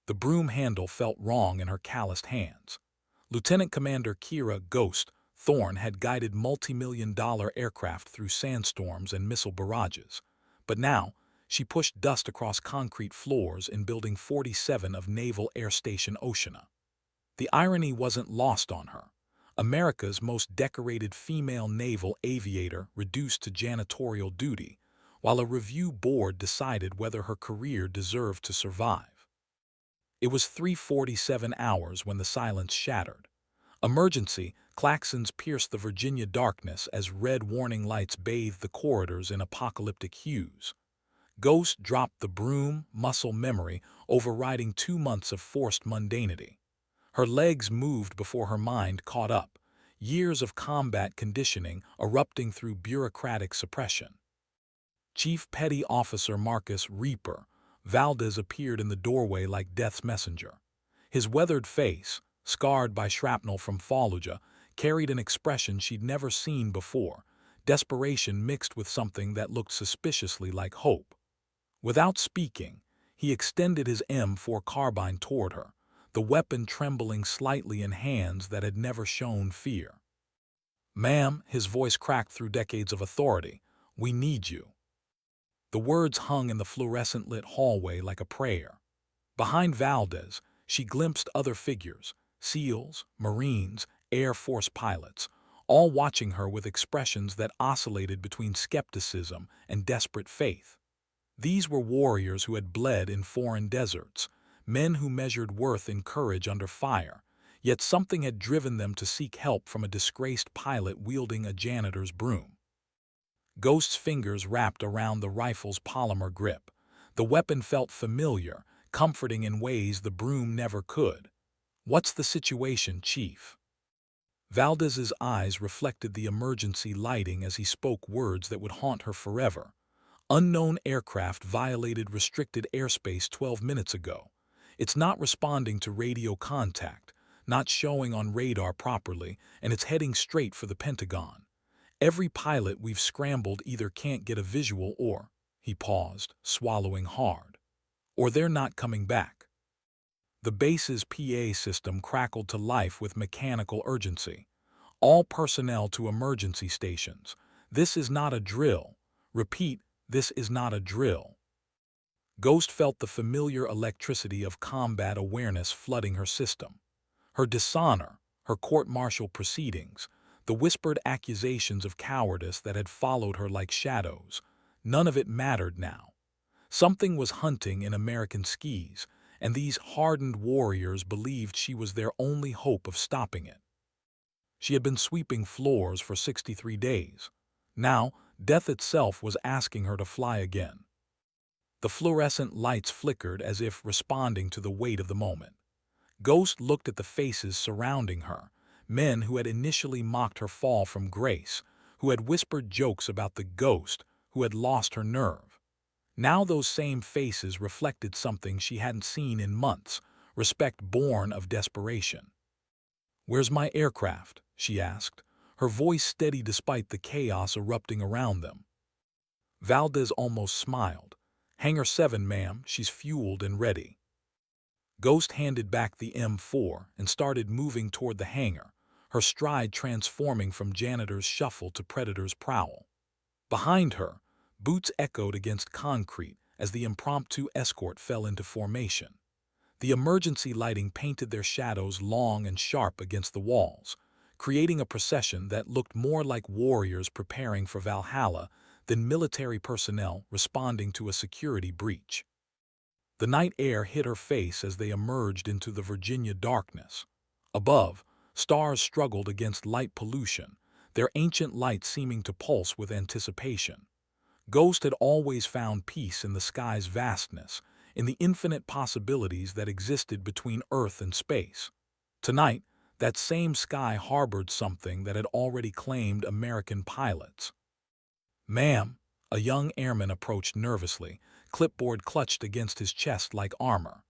The broom handle felt wrong in her calloused hands. Lieutenant Commander Kira "Ghost" Thorne had guided multi-million-dollar aircraft through sandstorms and missile barrages, but now she pushed dust across concrete floors in Building 47 of Naval Air Station Oceana. The irony wasn't lost on her. America's most decorated female naval aviator reduced to janitorial duty, while a review board decided whether her career deserved to survive. It was 3:47 hours when the silence shattered. Emergency claxons pierced the Virginia darkness as red warning lights bathed the corridors in apocalyptic hues. Ghost dropped the broom, muscle memory, overriding 2 months of forced mundanity. Her legs moved before her mind caught up, years of combat conditioning erupting through bureaucratic suppression. Chief Petty Officer Marcus Reaper Valdez appeared in the doorway like death's messenger. His weathered face, scarred by shrapnel from Fallujah, carried an expression she'd never seen before, desperation mixed with something that looked suspiciously like hope. Without speaking, he extended his M4 carbine toward her, the weapon trembling slightly in hands that had never shown fear. "Ma'am," his voice cracked through decades of authority, "we need you." The words hung in the fluorescent-lit hallway like a prayer. Behind Valdez, she glimpsed other figures, SEALs, Marines, Air Force pilots, all watching her with expressions that oscillated between skepticism and desperate faith. These were warriors who had bled in foreign deserts, men who measured worth in courage under fire, yet something had driven them to seek help from a disgraced pilot wielding a janitor's broom. Ghost's fingers wrapped around the rifle's polymer grip. The weapon felt familiar, comforting in ways the broom never could. "What's the situation, Chief?" Valdez's eyes reflected the emergency lighting as he spoke words that would haunt her forever. "Unknown aircraft violated restricted airspace 12 minutes ago. It's not responding to radio contact, not showing on radar properly, and it's heading straight for the Pentagon. Every pilot we've scrambled either can't get a visual or," he paused, swallowing hard, "or they're not coming back." The base's PA system crackled to life with mechanical urgency. "All personnel to emergency stations. This is not a drill. Repeat, this is not a drill." Ghost felt the familiar electricity of combat awareness flooding her system. Her dishonor, her court-martial proceedings, the whispered accusations of cowardice that had followed her like shadows, none of it mattered now. Something was hunting in American skis, and these hardened warriors believed she was their only hope of stopping it. She had been sweeping floors for 63 days. Now, death itself was asking her to fly again. The fluorescent lights flickered as if responding to the weight of the moment. Ghost looked at the faces surrounding her, men who had initially mocked her fall from grace, who had whispered jokes about the ghost who had lost her nerve. Now those same faces reflected something she hadn't seen in months, respect born of desperation. "Where's my aircraft?" she asked, her voice steady despite the chaos erupting around them. Valdez almost smiled. "Hangar 7, ma'am, she's fueled and ready." Ghost handed back the M4 and started moving toward the hangar, her stride transforming from janitor's shuffle to predator's prowl. Behind her, boots echoed against concrete as the impromptu escort fell into formation. The emergency lighting painted their shadows long and sharp against the walls, creating a procession that looked more like warriors preparing for Valhalla than military personnel responding to a security breach. The night air hit her face as they emerged into the Virginia darkness. Above, stars struggled against light pollution, their ancient light seeming to pulse with anticipation. Ghost had always found peace in the sky's vastness, in the infinite possibilities that existed between Earth and space. Tonight, that same sky harbored something that had already claimed American pilots. "Ma'am," a young airman approached nervously, clipboard clutched against his chest like armor.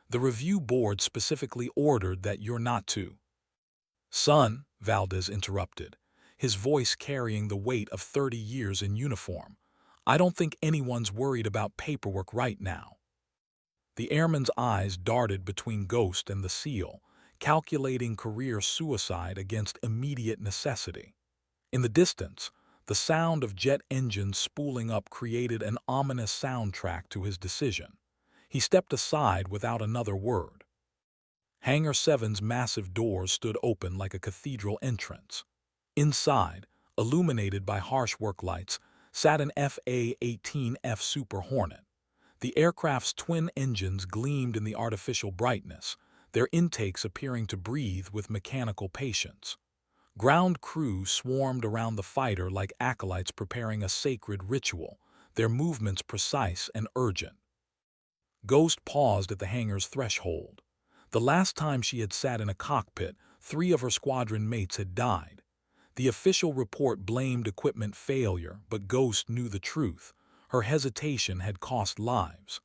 "The review board specifically ordered that you're not to." "Son," Valdez interrupted, his voice carrying the weight of 30 years in uniform, "I don't think anyone's worried about paperwork right now." The airman's eyes darted between Ghost and the SEAL, calculating career suicide against immediate necessity. In the distance, the sound of jet engines spooling up created an ominous soundtrack to his decision. He stepped aside without another word. Hangar 7's massive doors stood open like a cathedral entrance. Inside, illuminated by harsh work lights, sat an FA-18F Super Hornet. The aircraft's twin engines gleamed in the artificial brightness, their intakes appearing to breathe with mechanical patience. Ground crew swarmed around the fighter like acolytes preparing a sacred ritual, their movements precise and urgent. Ghost paused at the hangar's threshold. The last time she had sat in a cockpit, 3 of her squadron mates had died. The official report blamed equipment failure, but Ghost knew the truth. Her hesitation had cost lives.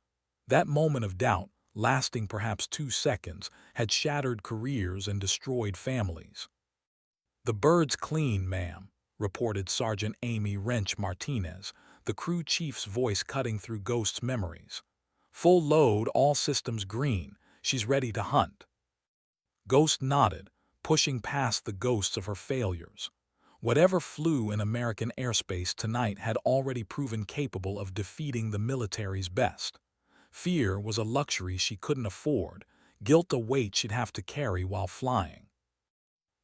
That moment of doubt, lasting perhaps 2 seconds, had shattered careers and destroyed families. "The bird's clean, ma'am," reported Sergeant Amy Wrench Martinez, the crew chief's voice cutting through Ghost's memories. "Full load, all systems green. She's ready to hunt." Ghost nodded, pushing past the ghosts of her failures. Whatever flew in American airspace tonight had already proven capable of defeating the military's best. Fear was a luxury she couldn't afford, guilt a weight she'd have to carry while flying.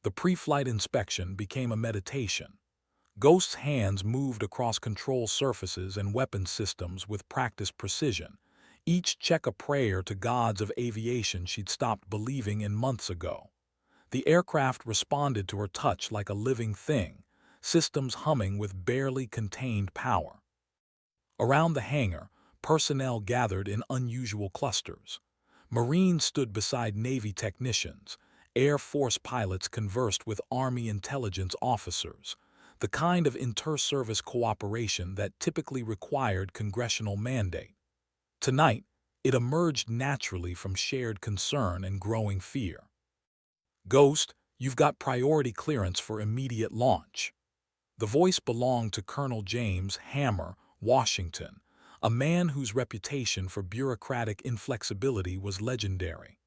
The pre-flight inspection became a meditation. Ghost's hands moved across control surfaces and weapon systems with practiced precision, each check a prayer to gods of aviation she'd stopped believing in months ago. The aircraft responded to her touch like a living thing, systems humming with barely contained power. Around the hangar, personnel gathered in unusual clusters. Marines stood beside Navy technicians. Air Force pilots conversed with Army intelligence officers, the kind of inter-service cooperation that typically required congressional mandate. Tonight, it emerged naturally from shared concern and growing fear. "Ghost, you've got priority clearance for immediate launch." The voice belonged to Colonel James Hammer, Washington, a man whose reputation for bureaucratic inflexibility was legendary.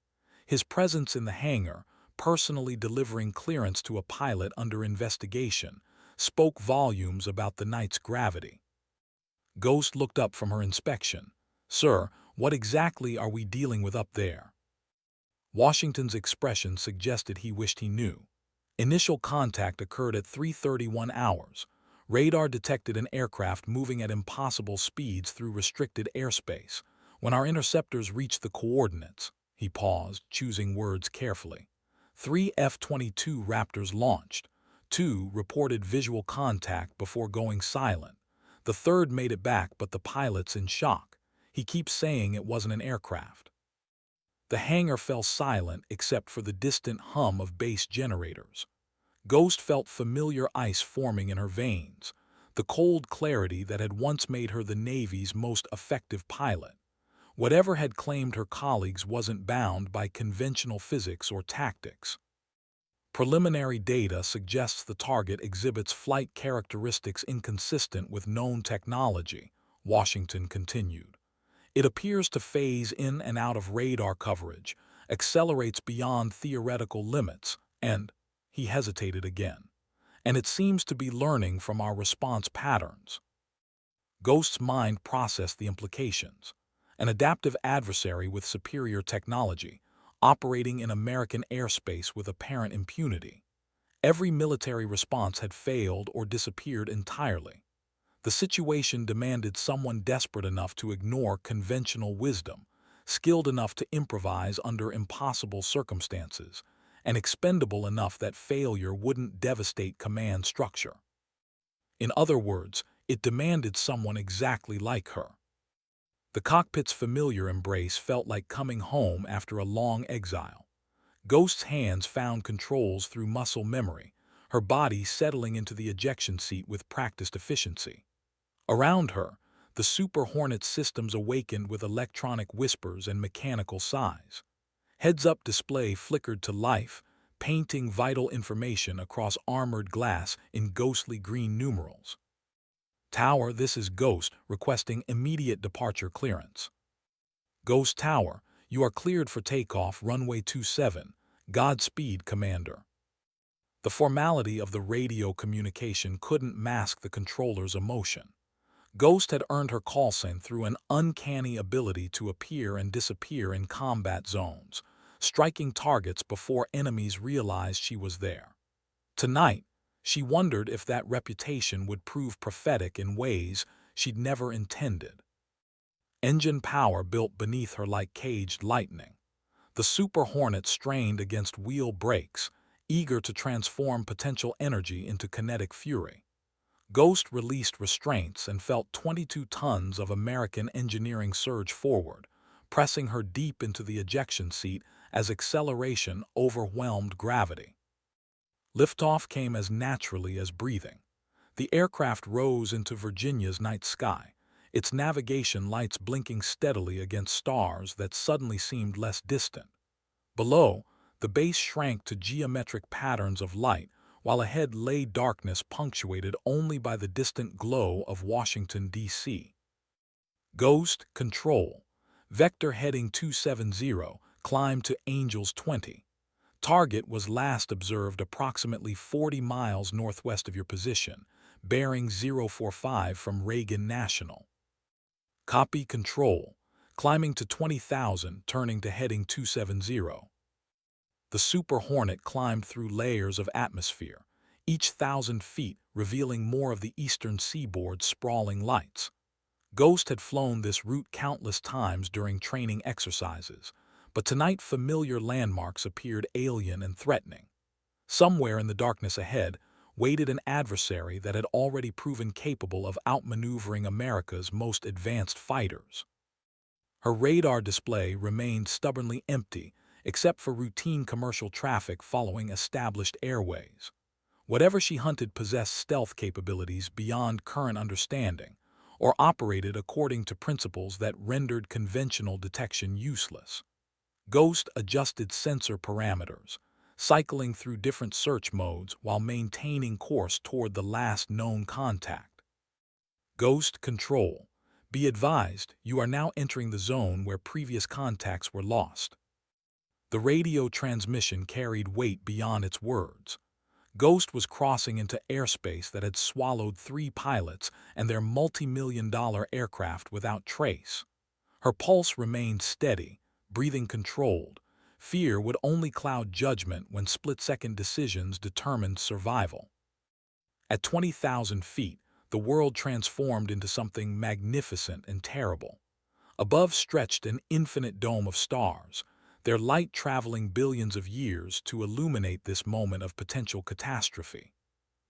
His presence in the hangar, personally delivering clearance to a pilot under investigation, spoke volumes about the night's gravity. Ghost looked up from her inspection. "Sir, what exactly are we dealing with up there?" Washington's expression suggested he wished he knew. Initial contact occurred at 3:31 hours. Radar detected an aircraft moving at impossible speeds through restricted airspace. When our interceptors reached the coordinates, he paused, choosing words carefully. 3 F-22 Raptors launched. 2 reported visual contact before going silent. The third made it back, but the pilot's in shock. He keeps saying it wasn't an aircraft. The hangar fell silent except for the distant hum of base generators. Ghost felt familiar ice forming in her veins, the cold clarity that had once made her the Navy's most effective pilot. Whatever had claimed her colleagues wasn't bound by conventional physics or tactics. "Preliminary data suggests the target exhibits flight characteristics inconsistent with known technology," Washington continued. "It appears to phase in and out of radar coverage, accelerates beyond theoretical limits, and—" he hesitated again. "And it seems to be learning from our response patterns." Ghost's mind processed the implications. An adaptive adversary with superior technology, operating in American airspace with apparent impunity. Every military response had failed or disappeared entirely. The situation demanded someone desperate enough to ignore conventional wisdom, skilled enough to improvise under impossible circumstances, and expendable enough that failure wouldn't devastate command structure. In other words, it demanded someone exactly like her. The cockpit's familiar embrace felt like coming home after a long exile. Ghost's hands found controls through muscle memory, her body settling into the ejection seat with practiced efficiency. Around her, the Super Hornet systems awakened with electronic whispers and mechanical sighs. Heads-up display flickered to life, painting vital information across armored glass in ghostly green numerals. "Tower, this is Ghost, requesting immediate departure clearance." Ghost Tower, you are cleared for takeoff runway 27. Godspeed, Commander. The formality of the radio communication couldn't mask the controller's emotion. Ghost had earned her call sign through an uncanny ability to appear and disappear in combat zones, striking targets before enemies realized she was there. Tonight, she wondered if that reputation would prove prophetic in ways she'd never intended. Engine power built beneath her like caged lightning. The Super Hornet strained against wheel brakes, eager to transform potential energy into kinetic fury. Ghost released restraints and felt 22 tons of American engineering surge forward, pressing her deep into the ejection seat as acceleration overwhelmed gravity. Liftoff came as naturally as breathing. The aircraft rose into Virginia's night sky, its navigation lights blinking steadily against stars that suddenly seemed less distant. Below, the base shrank to geometric patterns of light, while ahead lay darkness punctuated only by the distant glow of Washington, D.C. Ghost Control. Vector heading 270, climb to Angels 20. Target was last observed approximately 40 miles northwest of your position, bearing 045 from Reagan National. Copy Control. Climbing to 20,000, turning to heading 270. The Super Hornet climbed through layers of atmosphere, each 1,000 feet revealing more of the eastern seaboard's sprawling lights. Ghost had flown this route countless times during training exercises, but tonight familiar landmarks appeared alien and threatening. Somewhere in the darkness ahead waited an adversary that had already proven capable of outmaneuvering America's most advanced fighters. Her radar display remained stubbornly empty, except for routine commercial traffic following established airways. Whatever she hunted possessed stealth capabilities beyond current understanding, or operated according to principles that rendered conventional detection useless. Ghost adjusted sensor parameters, cycling through different search modes while maintaining course toward the last known contact. Ghost Control. Be advised, you are now entering the zone where previous contacts were lost. The radio transmission carried weight beyond its words. Ghost was crossing into airspace that had swallowed 3 pilots and their multi-million-dollar aircraft without trace. Her pulse remained steady, breathing controlled. Fear would only cloud judgment when split-second decisions determined survival. At 20,000 feet, the world transformed into something magnificent and terrible. Above stretched an infinite dome of stars, their light traveling billions of years to illuminate this moment of potential catastrophe.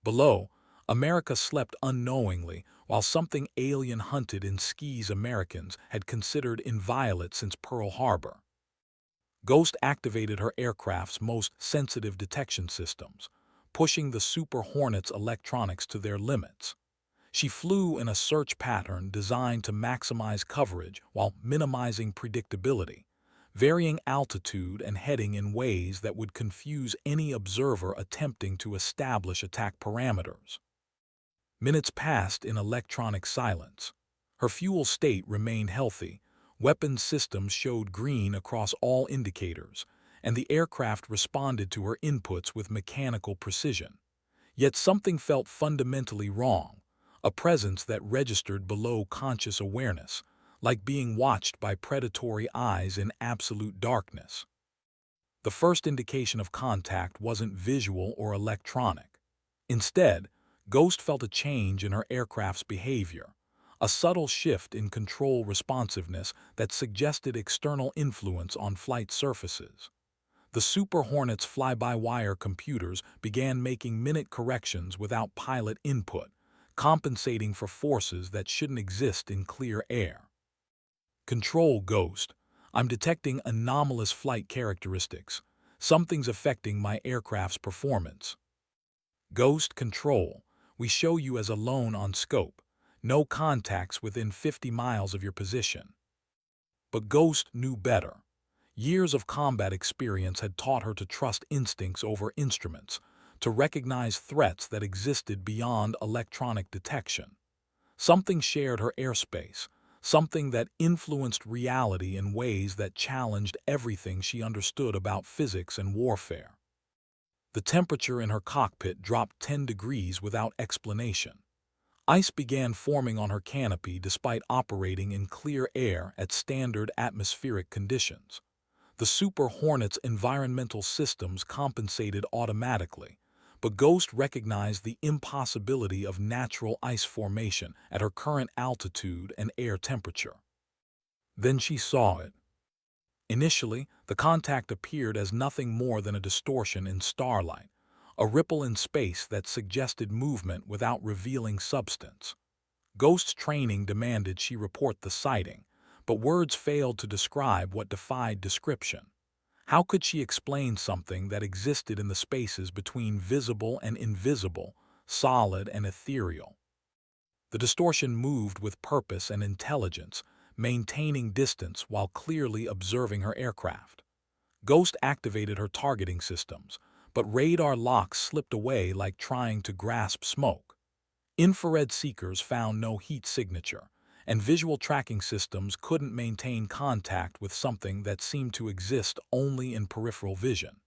Below, America slept unknowingly while something alien hunted in skis Americans had considered inviolate since Pearl Harbor. Ghost activated her aircraft's most sensitive detection systems, pushing the Super Hornet's electronics to their limits. She flew in a search pattern designed to maximize coverage while minimizing predictability, varying altitude and heading in ways that would confuse any observer attempting to establish attack parameters. Minutes passed in electronic silence. Her fuel state remained healthy, weapons systems showed green across all indicators, and the aircraft responded to her inputs with mechanical precision. Yet something felt fundamentally wrong, a presence that registered below conscious awareness, like being watched by predatory eyes in absolute darkness. The first indication of contact wasn't visual or electronic. Instead, Ghost felt a change in her aircraft's behavior, a subtle shift in control responsiveness that suggested external influence on flight surfaces. The Super Hornet's fly-by-wire computers began making minute corrections without pilot input, compensating for forces that shouldn't exist in clear air. Control Ghost. I'm detecting anomalous flight characteristics. Something's affecting my aircraft's performance. Ghost Control. We show you as alone on scope. No contacts within 50 miles of your position. But Ghost knew better. Years of combat experience had taught her to trust instincts over instruments, to recognize threats that existed beyond electronic detection. Something shared her airspace, something that influenced reality in ways that challenged everything she understood about physics and warfare. The temperature in her cockpit dropped 10 degrees without explanation. Ice began forming on her canopy despite operating in clear air at standard atmospheric conditions. The Super Hornet's environmental systems compensated automatically, but Ghost recognized the impossibility of natural ice formation at her current altitude and air temperature. Then she saw it. Initially, the contact appeared as nothing more than a distortion in starlight, a ripple in space that suggested movement without revealing substance. Ghost's training demanded she report the sighting, but words failed to describe what defied description. How could she explain something that existed in the spaces between visible and invisible, solid and ethereal? The distortion moved with purpose and intelligence, maintaining distance while clearly observing her aircraft. Ghost activated her targeting systems, but radar locks slipped away like trying to grasp smoke. Infrared seekers found no heat signature, and visual tracking systems couldn't maintain contact with something that seemed to exist only in peripheral vision.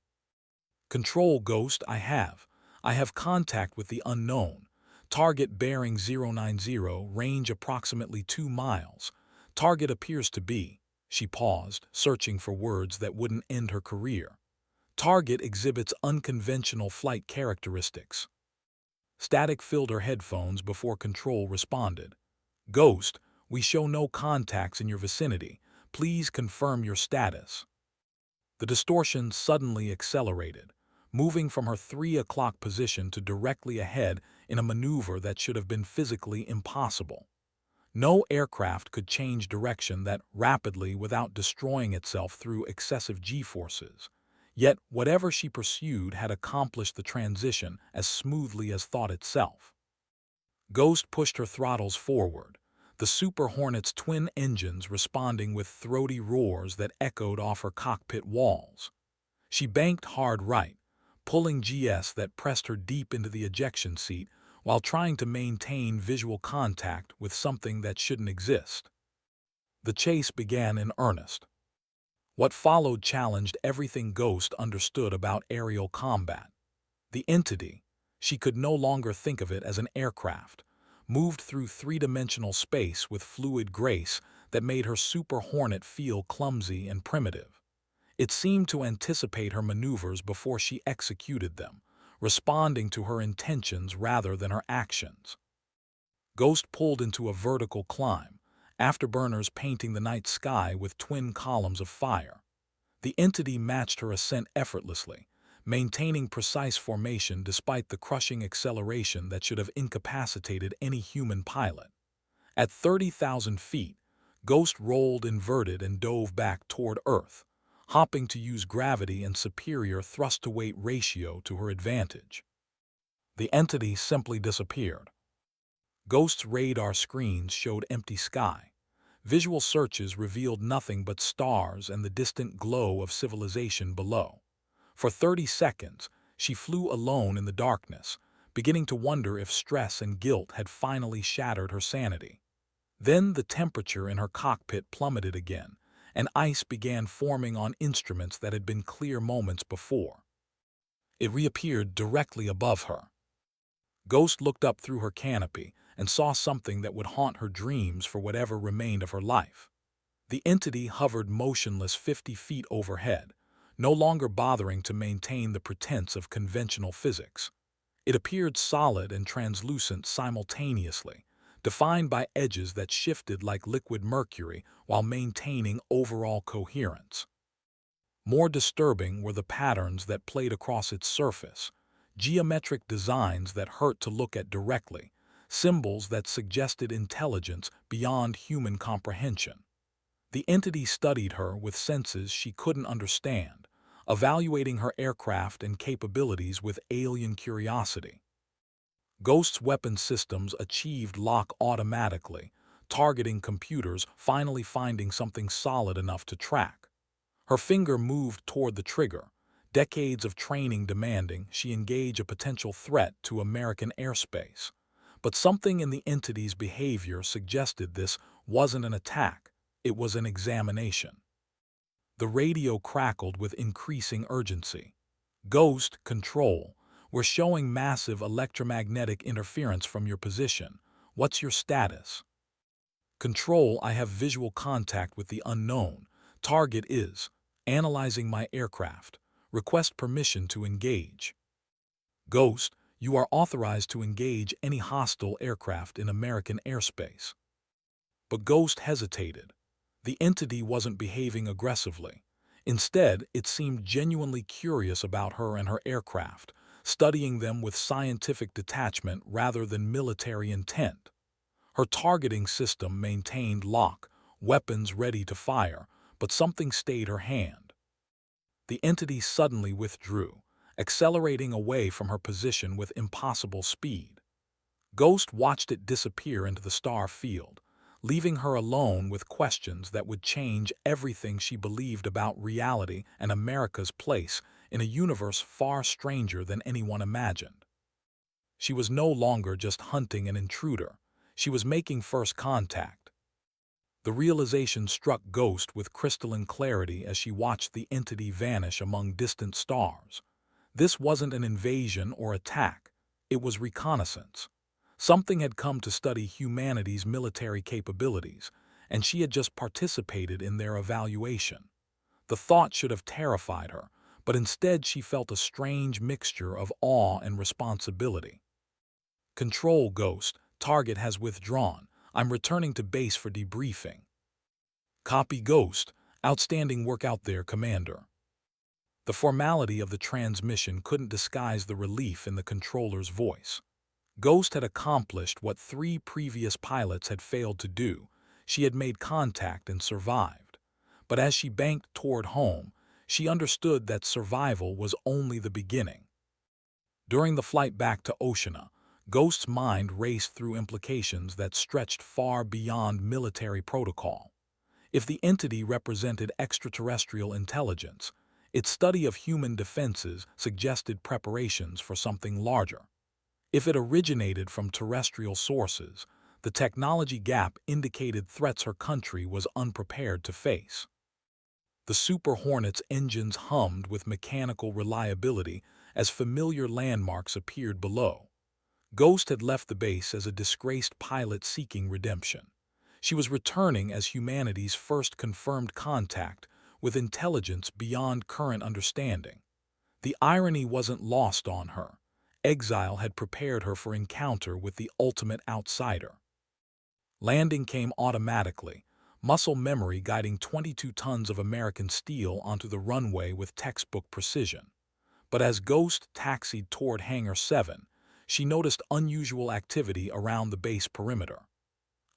Control, Ghost, I have contact with the unknown. Target bearing 090, range approximately 2 miles. Target appears to be. She paused, searching for words that wouldn't end her career. Target exhibits unconventional flight characteristics. Static filled her headphones before Control responded. Ghost, we show no contacts in your vicinity. Please confirm your status. The distortion suddenly accelerated, moving from her 3 o'clock position to directly ahead in a maneuver that should have been physically impossible. No aircraft could change direction that rapidly without destroying itself through excessive G-forces. Yet whatever she pursued had accomplished the transition as smoothly as thought itself. Ghost pushed her throttles forward, the Super Hornet's twin engines responding with throaty roars that echoed off her cockpit walls. She banked hard right, pulling GS that pressed her deep into the ejection seat while trying to maintain visual contact with something that shouldn't exist. The chase began in earnest. What followed challenged everything Ghost understood about aerial combat. The entity, she could no longer think of it as an aircraft, moved through three-dimensional space with fluid grace that made her Super Hornet feel clumsy and primitive. It seemed to anticipate her maneuvers before she executed them, responding to her intentions rather than her actions. Ghost pulled into a vertical climb, afterburners painting the night sky with twin columns of fire. The entity matched her ascent effortlessly, maintaining precise formation despite the crushing acceleration that should have incapacitated any human pilot. At 30,000 feet, Ghost rolled inverted and dove back toward Earth, hopping to use gravity and superior thrust-to-weight ratio to her advantage. The entity simply disappeared. Ghost's radar screens showed empty sky. Visual searches revealed nothing but stars and the distant glow of civilization below. For 30 seconds, she flew alone in the darkness, beginning to wonder if stress and guilt had finally shattered her sanity. Then the temperature in her cockpit plummeted again, and ice began forming on instruments that had been clear moments before. It reappeared directly above her. Ghost looked up through her canopy and saw something that would haunt her dreams for whatever remained of her life. The entity hovered motionless 50 feet overhead, no longer bothering to maintain the pretense of conventional physics. It appeared solid and translucent simultaneously, defined by edges that shifted like liquid mercury while maintaining overall coherence. More disturbing were the patterns that played across its surface, geometric designs that hurt to look at directly, symbols that suggested intelligence beyond human comprehension. The entity studied her with senses she couldn't understand, evaluating her aircraft and capabilities with alien curiosity. Ghost's weapon systems achieved lock automatically, targeting computers, finally finding something solid enough to track. Her finger moved toward the trigger, decades of training demanding she engage a potential threat to American airspace. But something in the entity's behavior suggested this wasn't an attack, it was an examination. The radio crackled with increasing urgency. Ghost, Control, we're showing massive electromagnetic interference from your position. What's your status? Control, I have visual contact with the unknown. Target is analyzing my aircraft. Request permission to engage. Ghost, you are authorized to engage any hostile aircraft in American airspace. But Ghost hesitated. The entity wasn't behaving aggressively. Instead, it seemed genuinely curious about her and her aircraft, studying them with scientific detachment rather than military intent. Her targeting system maintained lock, weapons ready to fire, but something stayed her hand. The entity suddenly withdrew, accelerating away from her position with impossible speed. Ghost watched it disappear into the star field, leaving her alone with questions that would change everything she believed about reality and America's place in a universe far stranger than anyone imagined. She was no longer just hunting an intruder. She was making first contact. The realization struck Ghost with crystalline clarity as she watched the entity vanish among distant stars. This wasn't an invasion or attack. It was reconnaissance. Something had come to study humanity's military capabilities, and she had just participated in their evaluation. The thought should have terrified her, but instead she felt a strange mixture of awe and responsibility. Control, Ghost. Target has withdrawn. I'm returning to base for debriefing. Copy, Ghost. Outstanding work out there, Commander. The formality of the transmission couldn't disguise the relief in the controller's voice. Ghost had accomplished what 3 previous pilots had failed to do. She had made contact and survived. But as she banked toward home, she understood that survival was only the beginning. During the flight back to Oceana, Ghost's mind raced through implications that stretched far beyond military protocol. If the entity represented extraterrestrial intelligence, its study of human defenses suggested preparations for something larger. If it originated from terrestrial sources, the technology gap indicated threats her country was unprepared to face. The Super Hornet's engines hummed with mechanical reliability as familiar landmarks appeared below. Ghost had left the base as a disgraced pilot seeking redemption. She was returning as humanity's first confirmed contact with intelligence beyond current understanding. The irony wasn't lost on her. Exile had prepared her for encounter with the ultimate outsider. Landing came automatically, muscle memory guiding 22 tons of American steel onto the runway with textbook precision. But as Ghost taxied toward Hangar 7, she noticed unusual activity around the base perimeter.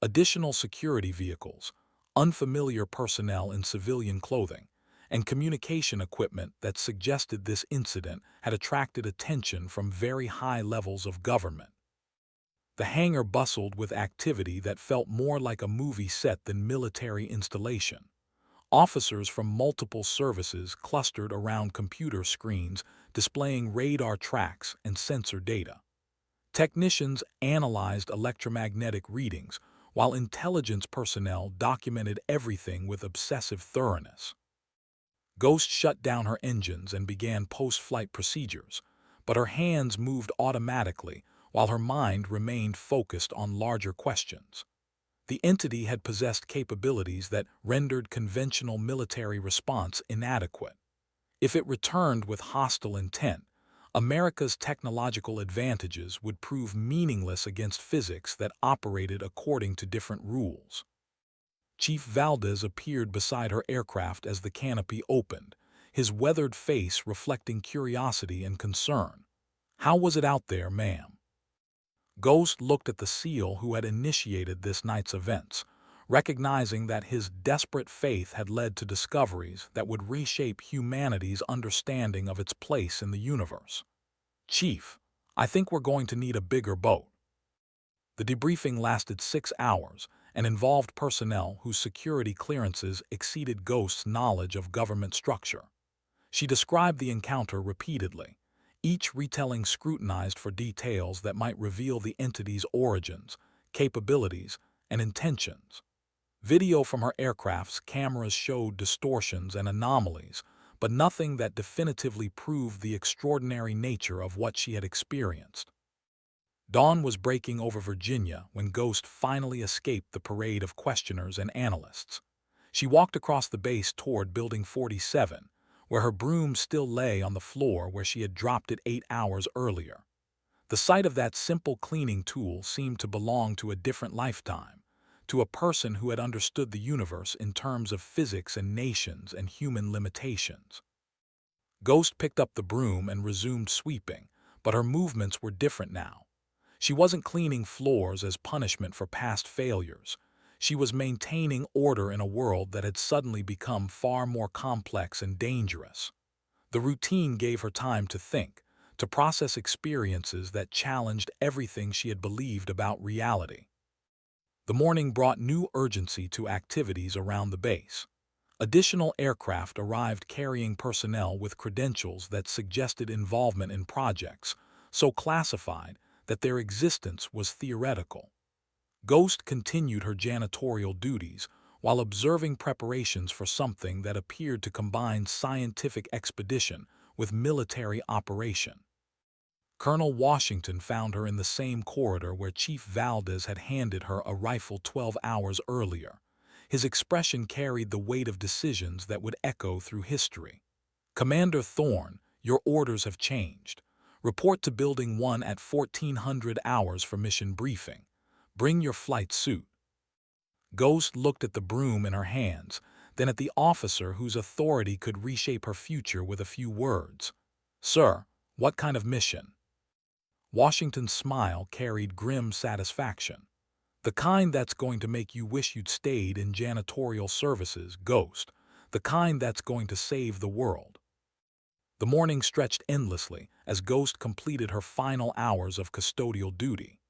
Additional security vehicles, unfamiliar personnel in civilian clothing, and communication equipment that suggested this incident had attracted attention from very high levels of government. The hangar bustled with activity that felt more like a movie set than military installation. Officers from multiple services clustered around computer screens displaying radar tracks and sensor data. Technicians analyzed electromagnetic readings, while intelligence personnel documented everything with obsessive thoroughness. Ghost shut down her engines and began post-flight procedures, but her hands moved automatically while her mind remained focused on larger questions. The entity had possessed capabilities that rendered conventional military response inadequate. If it returned with hostile intent, America's technological advantages would prove meaningless against physics that operated according to different rules. Chief Valdez appeared beside her aircraft as the canopy opened, his weathered face reflecting curiosity and concern. "How was it out there, ma'am?" Ghost looked at the SEAL who had initiated this night's events, recognizing that his desperate faith had led to discoveries that would reshape humanity's understanding of its place in the universe. "Chief, I think we're going to need a bigger boat." The debriefing lasted 6 hours and involved personnel whose security clearances exceeded Ghost's knowledge of government structure. She described the encounter repeatedly, each retelling scrutinized for details that might reveal the entity's origins, capabilities, and intentions. Video from her aircraft's cameras showed distortions and anomalies, but nothing that definitively proved the extraordinary nature of what she had experienced. Dawn was breaking over Virginia when Ghost finally escaped the parade of questioners and analysts. She walked across the base toward Building 47, where her broom still lay on the floor where she had dropped it 8 hours earlier. The sight of that simple cleaning tool seemed to belong to a different lifetime, to a person who had understood the universe in terms of physics and nations and human limitations. Ghost picked up the broom and resumed sweeping, but her movements were different now. She wasn't cleaning floors as punishment for past failures. She was maintaining order in a world that had suddenly become far more complex and dangerous. The routine gave her time to think, to process experiences that challenged everything she had believed about reality. The morning brought new urgency to activities around the base. Additional aircraft arrived carrying personnel with credentials that suggested involvement in projects, so classified that their existence was theoretical. Ghost continued her janitorial duties while observing preparations for something that appeared to combine scientific expedition with military operation. Colonel Washington found her in the same corridor where Chief Valdez had handed her a rifle 12 hours earlier. His expression carried the weight of decisions that would echo through history. "Commander Thorne, your orders have changed. Report to Building 1 at 1400 hours for mission briefing. Bring your flight suit." Ghost looked at the broom in her hands, then at the officer whose authority could reshape her future with a few words. "Sir, what kind of mission?" Washington's smile carried grim satisfaction. "The kind that's going to make you wish you'd stayed in janitorial services, Ghost. The kind that's going to save the world." The morning stretched endlessly as Ghost completed her final hours of custodial duty.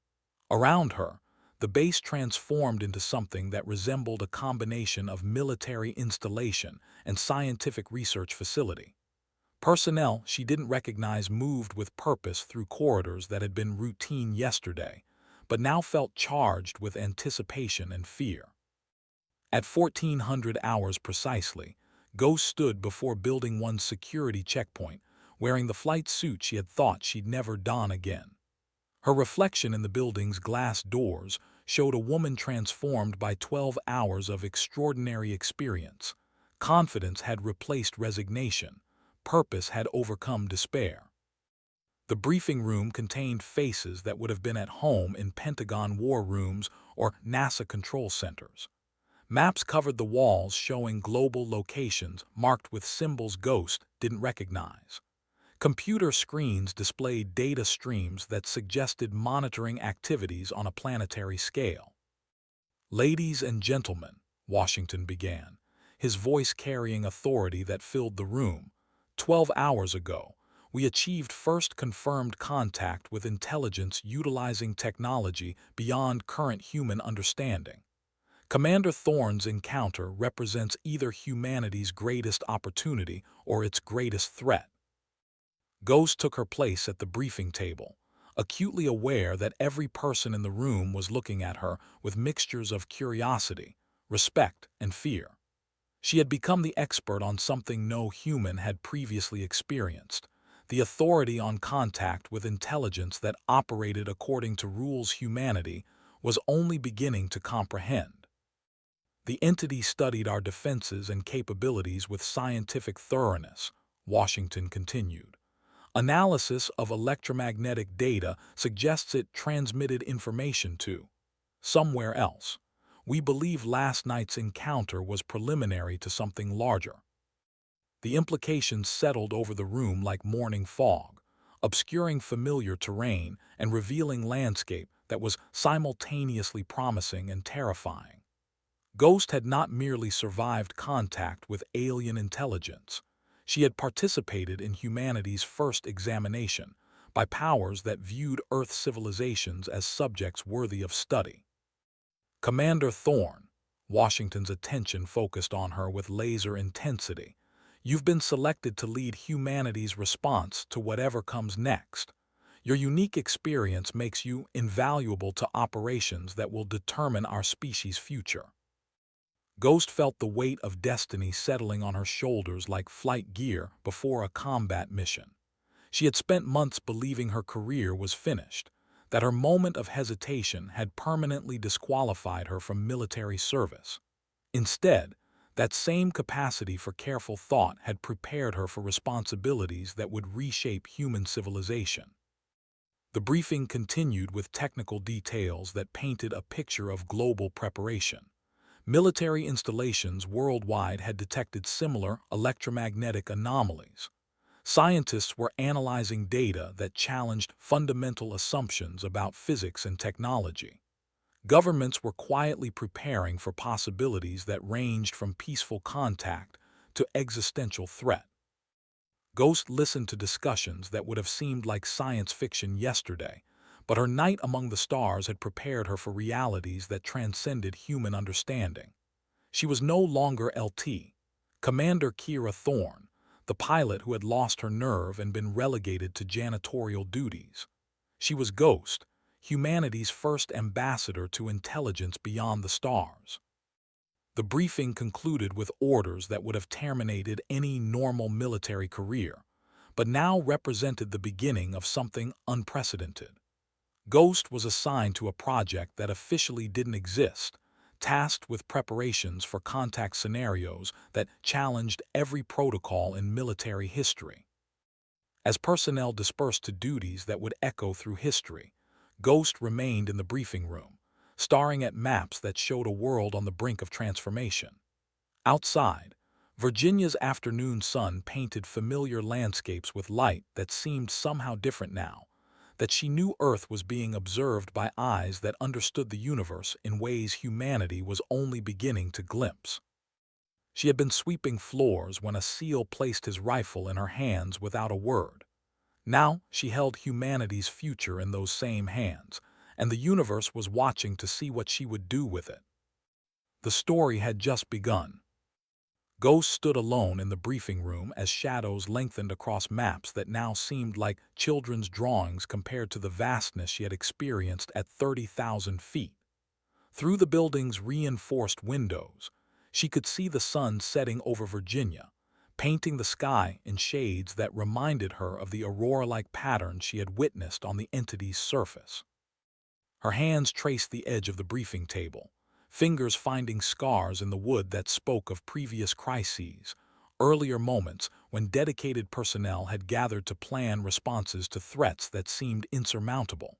Around her, the base transformed into something that resembled a combination of military installation and scientific research facility. Personnel she didn't recognize moved with purpose through corridors that had been routine yesterday, but now felt charged with anticipation and fear. At 1400 hours precisely, Ghost stood before Building 1's security checkpoint, wearing the flight suit she had thought she'd never don again. Her reflection in the building's glass doors showed a woman transformed by 12 hours of extraordinary experience. Confidence had replaced resignation. Purpose had overcome despair. The briefing room contained faces that would have been at home in Pentagon war rooms or NASA control centers. Maps covered the walls showing global locations marked with symbols Ghost didn't recognize. Computer screens displayed data streams that suggested monitoring activities on a planetary scale. "Ladies and gentlemen," Washington began, his voice carrying authority that filled the room, 12 hours ago, we achieved first confirmed contact with intelligence utilizing technology beyond current human understanding. Commander Thorne's encounter represents either humanity's greatest opportunity or its greatest threat. Ghost took her place at the briefing table, acutely aware that every person in the room was looking at her with mixtures of curiosity, respect, and fear. She had become the expert on something no human had previously experienced, the authority on contact with intelligence that operated according to rules humanity was only beginning to comprehend. "The entity studied our defenses and capabilities with scientific thoroughness," Washington continued. "Analysis of electromagnetic data suggests it transmitted information to somewhere else. We believe last night's encounter was preliminary to something larger." The implications settled over the room like morning fog, obscuring familiar terrain and revealing landscape that was simultaneously promising and terrifying. Ghost had not merely survived contact with alien intelligence. She had participated in humanity's first examination by powers that viewed Earth civilizations as subjects worthy of study. "Commander Thorne," Washington's attention focused on her with laser intensity, "you've been selected to lead humanity's response to whatever comes next. Your unique experience makes you invaluable to operations that will determine our species' future." Ghost felt the weight of destiny settling on her shoulders like flight gear before a combat mission. She had spent months believing her career was finished, that her moment of hesitation had permanently disqualified her from military service. Instead, that same capacity for careful thought had prepared her for responsibilities that would reshape human civilization. The briefing continued with technical details that painted a picture of global preparation. Military installations worldwide had detected similar electromagnetic anomalies. Scientists were analyzing data that challenged fundamental assumptions about physics and technology. Governments were quietly preparing for possibilities that ranged from peaceful contact to existential threat. Ghost listened to discussions that would have seemed like science fiction yesterday, but her night among the stars had prepared her for realities that transcended human understanding. She was no longer LT, Commander Kira Thorne, the pilot who had lost her nerve and been relegated to janitorial duties. She was Ghost, humanity's first ambassador to intelligence beyond the stars. The briefing concluded with orders that would have terminated any normal military career, but now represented the beginning of something unprecedented. Ghost was assigned to a project that officially didn't exist, tasked with preparations for contact scenarios that challenged every protocol in military history. As personnel dispersed to duties that would echo through history, Ghost remained in the briefing room, staring at maps that showed a world on the brink of transformation. Outside, Virginia's afternoon sun painted familiar landscapes with light that seemed somehow different now, that she knew Earth was being observed by eyes that understood the universe in ways humanity was only beginning to glimpse. She had been sweeping floors when a SEAL placed his rifle in her hands without a word. Now she held humanity's future in those same hands, and the universe was watching to see what she would do with it. The story had just begun. Ghost stood alone in the briefing room as shadows lengthened across maps that now seemed like children's drawings compared to the vastness she had experienced at 30,000 feet. Through the building's reinforced windows, she could see the sun setting over Virginia, painting the sky in shades that reminded her of the aurora-like patterns she had witnessed on the entity's surface. Her hands traced the edge of the briefing table, fingers finding scars in the wood that spoke of previous crises, earlier moments when dedicated personnel had gathered to plan responses to threats that seemed insurmountable.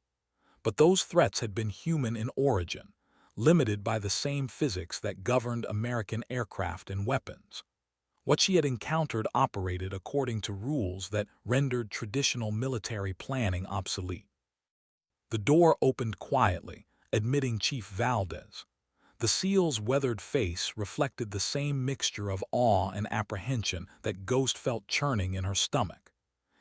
But those threats had been human in origin, limited by the same physics that governed American aircraft and weapons. What she had encountered operated according to rules that rendered traditional military planning obsolete. The door opened quietly, admitting Chief Valdez. The SEAL's weathered face reflected the same mixture of awe and apprehension that Ghost felt churning in her stomach.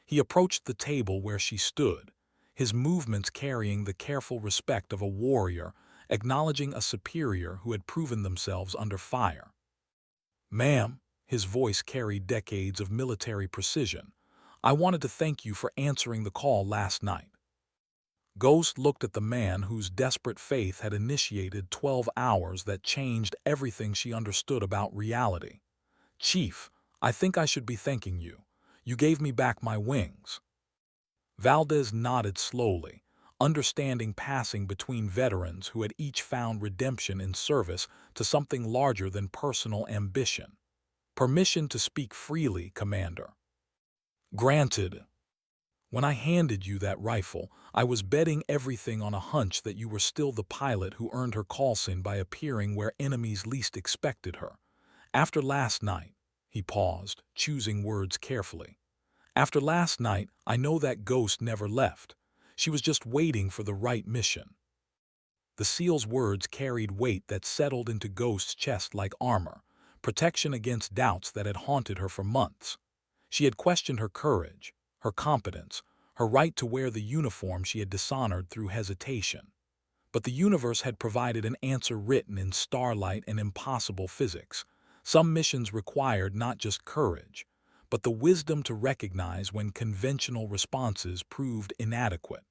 He approached the table where she stood, his movements carrying the careful respect of a warrior, acknowledging a superior who had proven themselves under fire. "Ma'am," his voice carried decades of military precision, "I wanted to thank you for answering the call last night." Ghost looked at the man whose desperate faith had initiated 12 hours that changed everything she understood about reality. "Chief, I think I should be thanking you. You gave me back my wings." Valdez nodded slowly, understanding passing between veterans who had each found redemption in service to something larger than personal ambition. "Permission to speak freely, Commander." "Granted. When I handed you that rifle, I was betting everything on a hunch that you were still the pilot who earned her call sign by appearing where enemies least expected her. After last night," he paused, choosing words carefully. "After last night, I know that Ghost never left. She was just waiting for the right mission." The SEAL's words carried weight that settled into Ghost's chest like armor, protection against doubts that had haunted her for months. She had questioned her courage, her competence, her right to wear the uniform she had dishonored through hesitation. But the universe had provided an answer written in starlight and impossible physics. Some missions required not just courage, but the wisdom to recognize when conventional responses proved inadequate.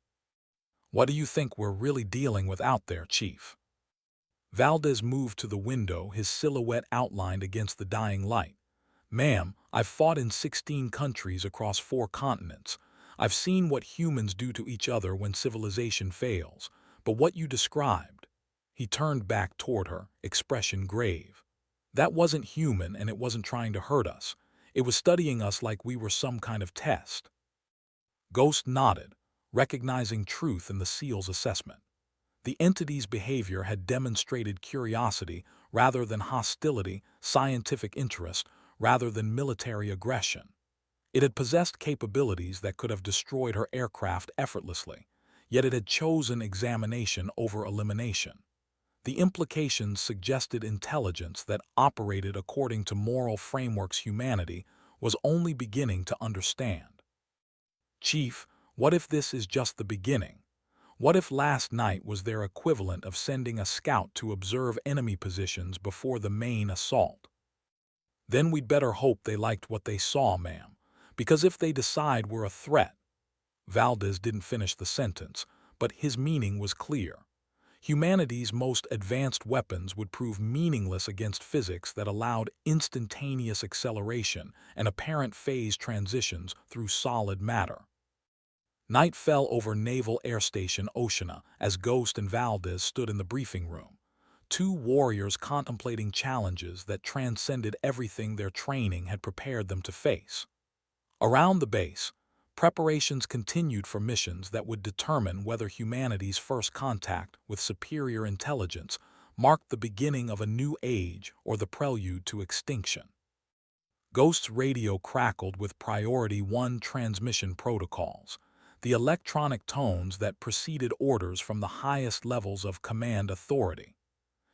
"What do you think we're really dealing with out there, Chief?" Valdez moved to the window, his silhouette outlined against the dying light. "Ma'am, I've fought in 16 countries across 4 continents. I've seen what humans do to each other when civilization fails. But what you described—" He turned back toward her, expression grave. "That wasn't human, and it wasn't trying to hurt us. It was studying us like we were some kind of test." Ghost nodded, recognizing truth in the SEAL's assessment. The entity's behavior had demonstrated curiosity rather than hostility, scientific interest rather than military aggression. It had possessed capabilities that could have destroyed her aircraft effortlessly, yet it had chosen examination over elimination. The implications suggested intelligence that operated according to moral frameworks humanity was only beginning to understand. "Chief, what if this is just the beginning? What if last night was their equivalent of sending a scout to observe enemy positions before the main assault?" "Then we'd better hope they liked what they saw, ma'am, because if they decide we're a threat—" Valdez didn't finish the sentence, but his meaning was clear. Humanity's most advanced weapons would prove meaningless against physics that allowed instantaneous acceleration and apparent phase transitions through solid matter. Night fell over Naval Air Station Oceana as Ghost and Valdez stood in the briefing room, two warriors contemplating challenges that transcended everything their training had prepared them to face. Around the base, preparations continued for missions that would determine whether humanity's first contact with superior intelligence marked the beginning of a new age or the prelude to extinction. Ghost's radio crackled with Priority 1 transmission protocols, the electronic tones that preceded orders from the highest levels of command authority.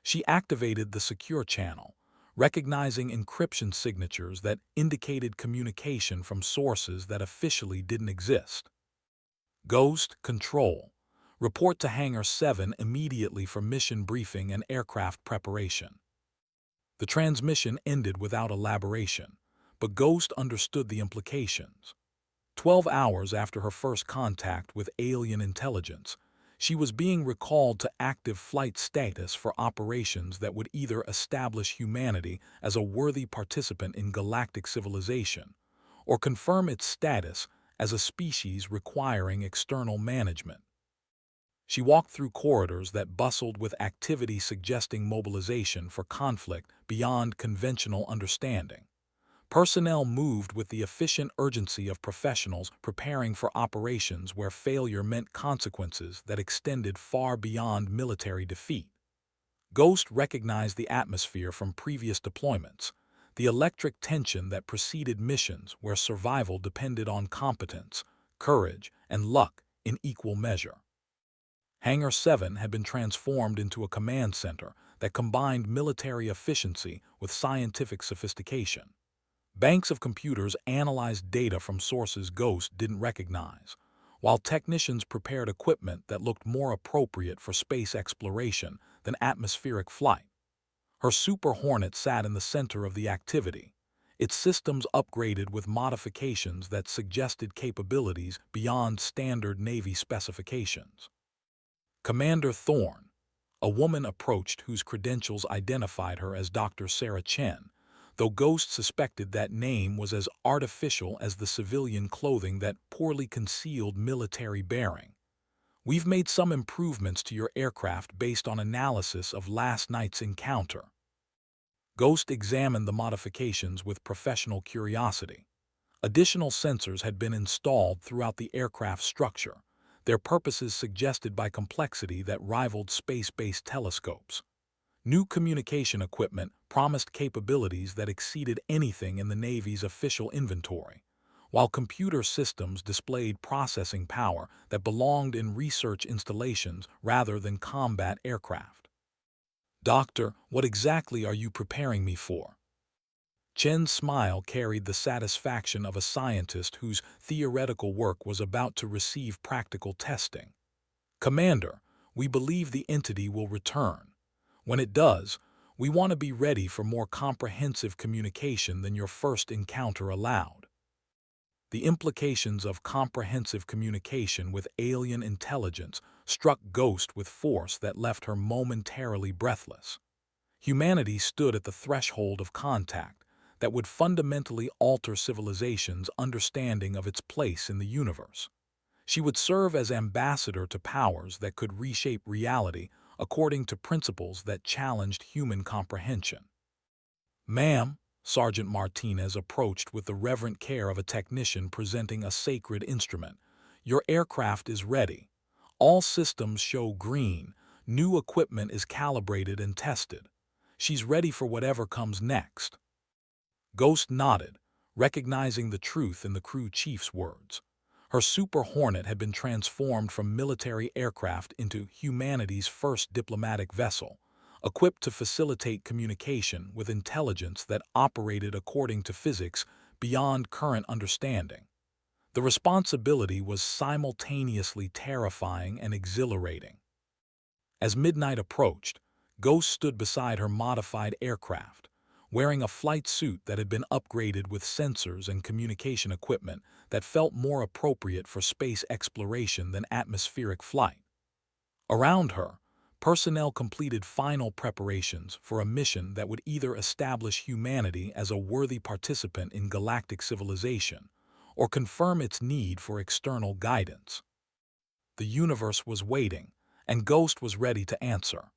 She activated the secure channel, recognizing encryption signatures that indicated communication from sources that officially didn't exist. "Ghost, control. Report to Hangar 7 immediately for mission briefing and aircraft preparation." The transmission ended without elaboration, but Ghost understood the implications. 12 hours after her first contact with alien intelligence, she was being recalled to active flight status for operations that would either establish humanity as a worthy participant in galactic civilization or confirm its status as a species requiring external management. She walked through corridors that bustled with activity suggesting mobilization for conflict beyond conventional understanding. Personnel moved with the efficient urgency of professionals preparing for operations where failure meant consequences that extended far beyond military defeat. Ghost recognized the atmosphere from previous deployments, the electric tension that preceded missions where survival depended on competence, courage, and luck in equal measure. Hangar 7 had been transformed into a command center that combined military efficiency with scientific sophistication. Banks of computers analyzed data from sources Ghost didn't recognize, while technicians prepared equipment that looked more appropriate for space exploration than atmospheric flight. Her Super Hornet sat in the center of the activity, its systems upgraded with modifications that suggested capabilities beyond standard Navy specifications. Commander Thorne, a woman approached whose credentials identified her as Dr. Sarah Chen, though Ghost suspected that name was as artificial as the civilian clothing that poorly concealed military bearing. "We've made some improvements to your aircraft based on analysis of last night's encounter." Ghost examined the modifications with professional curiosity. Additional sensors had been installed throughout the aircraft's structure, their purposes suggested by complexity that rivaled space-based telescopes. New communication equipment promised capabilities that exceeded anything in the Navy's official inventory, while computer systems displayed processing power that belonged in research installations rather than combat aircraft. "Doctor, what exactly are you preparing me for?" Chen's smile carried the satisfaction of a scientist whose theoretical work was about to receive practical testing. "Commander, we believe the entity will return. When it does, we want to be ready for more comprehensive communication than your first encounter allowed." The implications of comprehensive communication with alien intelligence struck Ghost with force that left her momentarily breathless. Humanity stood at the threshold of contact that would fundamentally alter civilization's understanding of its place in the universe. She would serve as ambassador to powers that could reshape reality according to principles that challenged human comprehension. "Ma'am," Sergeant Martinez approached with the reverent care of a technician presenting a sacred instrument, "your aircraft is ready. All systems show green. New equipment is calibrated and tested. She's ready for whatever comes next." Ghost nodded, recognizing the truth in the crew chief's words. Her Super Hornet had been transformed from military aircraft into humanity's first diplomatic vessel, equipped to facilitate communication with intelligence that operated according to physics beyond current understanding. The responsibility was simultaneously terrifying and exhilarating. As midnight approached, Ghost stood beside her modified aircraft, wearing a flight suit that had been upgraded with sensors and communication equipment that felt more appropriate for space exploration than atmospheric flight. Around her, personnel completed final preparations for a mission that would either establish humanity as a worthy participant in galactic civilization or confirm its need for external guidance. The universe was waiting, and Ghost was ready to answer.